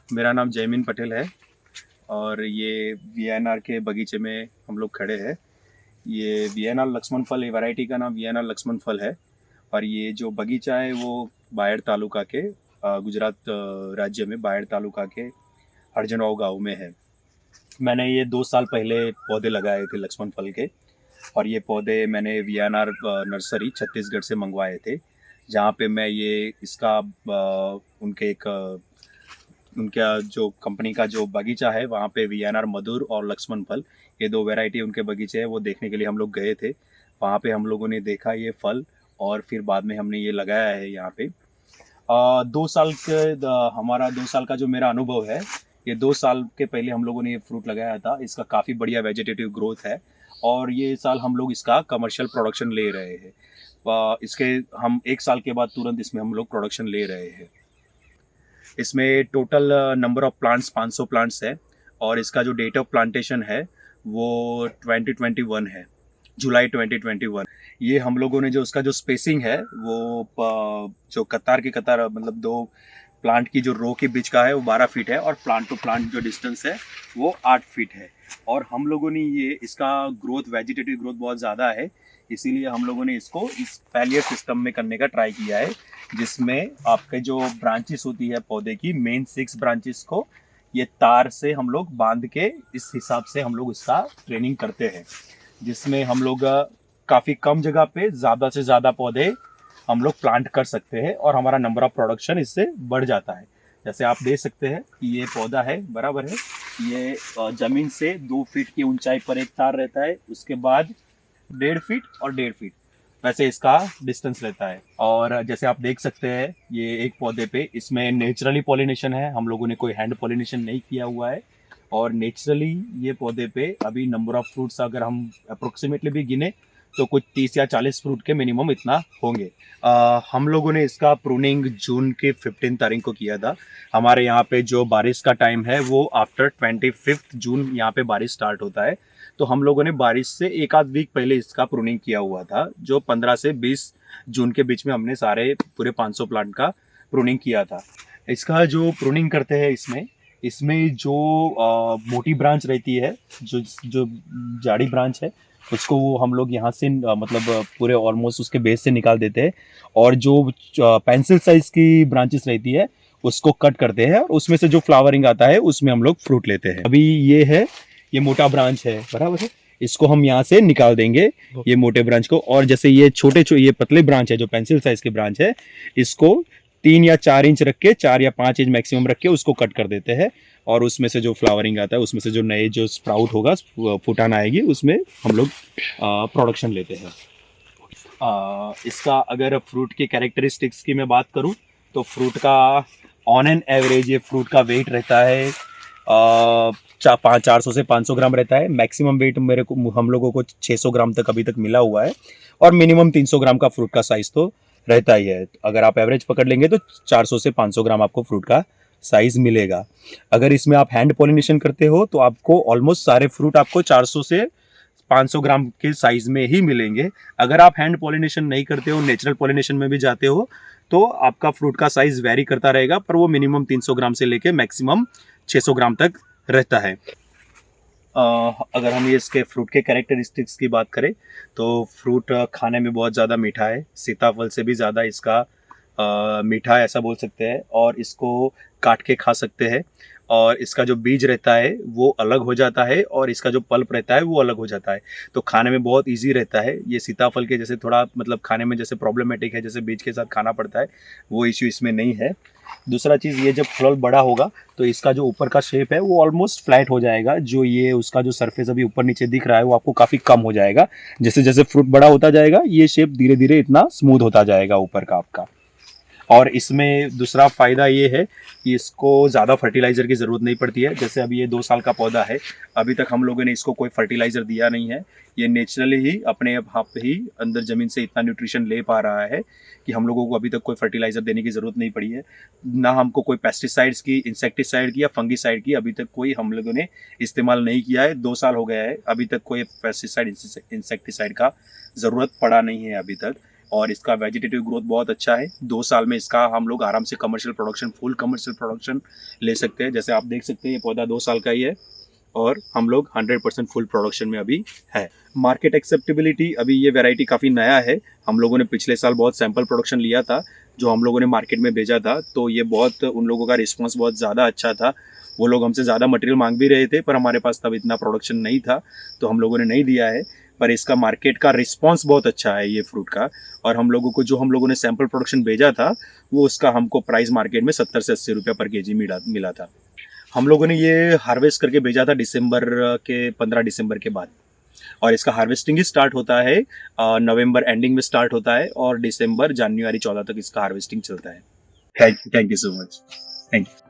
मेरा नाम जयमीन पटेल है और ये वीएनआर के बगीचे में हम लोग खड़े हैं। ये वीएनआर लक्ष्मण फल, ये वैरायटी का नाम वीएनआर लक्ष्मण फल है। और ये जो बगीचा है वो बायड तालुका के गुजरात राज्य में बायड तालुका के हरजनवाव गांव में है। मैंने ये 2 साल पहले पौधे लगाए थे लक्ष्मण फल के, और ये पौधे मैंने वीएनआर नर्सरी छत्तीसगढ़ से मंगवाए थे, जहाँ पे मैं ये इसका उनके एक उनका जो कंपनी का जो बगीचा है वहाँ पे वीएनआर मधुर और लक्ष्मण फल, ये 2 वैरायटी उनके बगीचे है, वो देखने के लिए हम लोग गए थे। वहाँ पे हम लोगों ने देखा ये फल, और फिर बाद में हमने ये लगाया है यहाँ पे। 2 साल के हमारा 2 साल का जो मेरा अनुभव है, ये 2 साल के पहले हम लोगों ने ये फ्रूट लगाया था। इसका काफ़ी बढ़िया वेजिटेटिव ग्रोथ है, और ये साल हम लोग इसका कमर्शियल प्रोडक्शन ले रहे हैं। इसके हम 1 साल के बाद तुरंत इसमें हम लोग प्रोडक्शन ले रहे हैं। इसमें total number of plants 500 plants है, और इसका जो डेट ऑफ प्लांटेशन है वो 2021 है, जुलाई 2021। ये हम लोगों ने जो उसका जो स्पेसिंग है वो जो कतार की कतार मतलब 2 प्लांट की जो रो के बीच का है वो 12 फीट है, और प्लांट टू प्लांट जो डिस्टेंस है वो 8 फीट है। और हम लोगों ने ये इसका ग्रोथ, वेजिटेटिव ग्रोथ बहुत ज़्यादा है, इसीलिए हम लोगों ने इसको इस पैलियर सिस्टम में करने का ट्राई किया है, जिसमें आपके जो ब्रांचेस होती है पौधे की, मेन 6 ब्रांचेस को ये तार से हम लोग बांध के इस हिसाब से हम लोग इसका ट्रेनिंग करते हैं, जिसमें हम लोग काफ़ी कम जगह पे ज़्यादा से ज़्यादा पौधे हम लोग प्लांट कर सकते हैं, और हमारा नंबर ऑफ प्रोडक्शन इससे बढ़ जाता है। जैसे आप देख सकते हैं कि ये पौधा है, बराबर है, ये ज़मीन से 2 फीट की ऊंचाई पर एक तार रहता है, उसके बाद 1.5 फीट और 1.5 फीट वैसे इसका डिस्टेंस रहता है। और जैसे आप देख सकते हैं ये एक पौधे पे इसमें नेचुरली पॉलिनेशन है, हम लोगों ने कोई हैंड पॉलिनेशन नहीं किया हुआ है। और नेचुरली ये पौधे पे अभी नंबर ऑफ फ्रूट्स अगर हम अप्रोक्सीमेटली भी गिने तो कुछ 30 या 40 फ्रूट के मिनिमम इतना होंगे। हम लोगों ने इसका प्रूनिंग जून के 15 तारीख को किया था। हमारे यहाँ पे जो बारिश का टाइम है वो आफ्टर 25 जून यहाँ पे बारिश स्टार्ट होता है, तो हम लोगों ने बारिश से एक आध वीक पहले इसका प्रूनिंग किया हुआ था, जो 15 से 20 जून के बीच में हमने सारे पूरे 500 प्लांट का प्रूनिंग किया था। इसका जो प्रूनिंग करते हैं इसमें इसमें जो मोटी ब्रांच रहती है, जो जो जाड़ी ब्रांच है, उसको वो हम लोग यहाँ से मतलब पूरे ऑलमोस्ट उसके बेस से निकाल देते हैं, और जो पेंसिल साइज की ब्रांचेस रहती है उसको कट करते हैं, और उसमें से जो फ्लावरिंग आता है उसमें हम लोग फ्रूट लेते हैं। अभी ये है, ये मोटा ब्रांच है, बराबर है, इसको हम यहाँ से निकाल देंगे, ये मोटे ब्रांच को। और जैसे ये ये पतले ब्रांच है जो पेंसिल साइज के ब्रांच है, इसको 3 या 4 इंच रख के, 4 या 5 इंच मैक्सिमम रख के उसको कट कर देते हैं, और उसमें से जो फ्लावरिंग आता है, उसमें से जो नए जो स्प्राउट होगा, फुटान आएगी, उसमें हम लोग प्रोडक्शन लेते हैं। इसका अगर फ्रूट की कैरेक्टरिस्टिक्स की मैं बात करूं तो फ्रूट का ऑन एन एवरेज ये फ्रूट का वेट रहता है 400 से 500 ग्राम रहता है। मैक्सिमम वेट मेरे को हम लोगों को 600 ग्राम तक अभी तक मिला हुआ है, और मिनिमम 300 ग्राम का फ्रूट का साइज तो रहता ही है। अगर आप एवरेज पकड़ लेंगे तो 400 से 500 ग्राम आपको फ्रूट का साइज मिलेगा। अगर इसमें आप हैंड पॉलिनेशन करते हो तो आपको ऑलमोस्ट सारे फ्रूट आपको 400 से 500 ग्राम के साइज में ही मिलेंगे। अगर आप हैंड पॉलिनेशन नहीं करते हो, नेचुरल पॉलिनेशन में भी जाते हो, तो आपका फ्रूट का साइज वेरी करता रहेगा, पर वो मिनिमम 300 ग्राम से लेके मैक्सिमम 600 ग्राम तक रहता है। अगर हम ये इसके फ्रूट के कैरेक्टरिस्टिक्स की बात करें तो फ्रूट खाने में बहुत ज़्यादा मीठा है, सीताफल से भी ज़्यादा इसका मीठा है ऐसा बोल सकते हैं, और इसको काट के खा सकते हैं। और इसका जो बीज रहता है वो अलग हो जाता है, और इसका जो पल्प रहता है वो अलग हो जाता है, तो खाने में बहुत इजी रहता है। ये सीताफल के जैसे थोड़ा मतलब खाने में जैसे प्रॉब्लमेटिक है, जैसे बीज के साथ खाना पड़ता है, वो इश्यू इसमें नहीं है। दूसरा चीज़, ये जब फल बड़ा होगा तो इसका जो ऊपर का शेप है वो ऑलमोस्ट फ्लैट हो जाएगा, जो ये उसका जो सरफेस अभी ऊपर नीचे दिख रहा है वो आपको काफ़ी कम हो जाएगा। जैसे जैसे फ्रूट बड़ा होता जाएगा ये शेप धीरे धीरे इतना स्मूथ होता जाएगा ऊपर का आपका। और इसमें दूसरा फ़ायदा ये है कि इसको ज़्यादा फर्टिलाइज़र की ज़रूरत नहीं पड़ती है। जैसे अभी ये 2 साल का पौधा है, अभी तक हम लोगों ने इसको कोई फर्टिलाइज़र दिया नहीं है, ये नेचुरली ही अपने आप ही अंदर ज़मीन से इतना न्यूट्रिशन ले पा रहा है कि हम लोगों को अभी तक कोई फर्टिलाइज़र देने की ज़रूरत नहीं पड़ी है। ना हमको कोई पेस्टिसाइड्स की, इंसेक्टिसाइड की या फंगिसाइड की अभी तक कोई हम लोगों ने इस्तेमाल नहीं किया है। 2 साल हो गया है, अभी तक कोई पेस्टिसाइड, इंसेक्टिसाइड का ज़रूरत पड़ा नहीं है अभी तक। और इसका वेजिटेटिव ग्रोथ बहुत अच्छा है। 2 साल में इसका हम लोग आराम से commercial production, full commercial production ले सकते हैं। जैसे आप देख सकते हैं ये पौधा 2 साल का ही है और हम लोग 100% फुल प्रोडक्शन में अभी है। मार्केट एक्सेप्टेबिलिटी, अभी ये वैरायटी काफ़ी नया है। हम लोगों ने पिछले साल बहुत सैंपल प्रोडक्शन लिया था जो हम लोगों ने मार्केट में भेजा था, तो ये बहुत, उन लोगों का रिस्पॉन्स बहुत ज़्यादा अच्छा था। वो लोग हमसे ज़्यादा मटेरियल मांग भी रहे थे, पर हमारे पास तब इतना प्रोडक्शन नहीं था तो हम लोगों ने नहीं दिया है। पर इसका मार्केट का रिस्पॉन्स बहुत अच्छा है ये फ्रूट का। और हम लोगों को जो हम लोगों ने सैंपल प्रोडक्शन भेजा था वो उसका हमको प्राइस मार्केट में 70 से 80 रुपये पर केजी मिला था। हम लोगों ने ये हार्वेस्ट करके भेजा था दिसंबर के 15 दिसंबर के बाद, और इसका हार्वेस्टिंग ही स्टार्ट होता है नवंबर एंडिंग में स्टार्ट होता है और दिसंबर जनवरी 14 तक इसका हार्वेस्टिंग चलता है। Thank you so much. Thank you.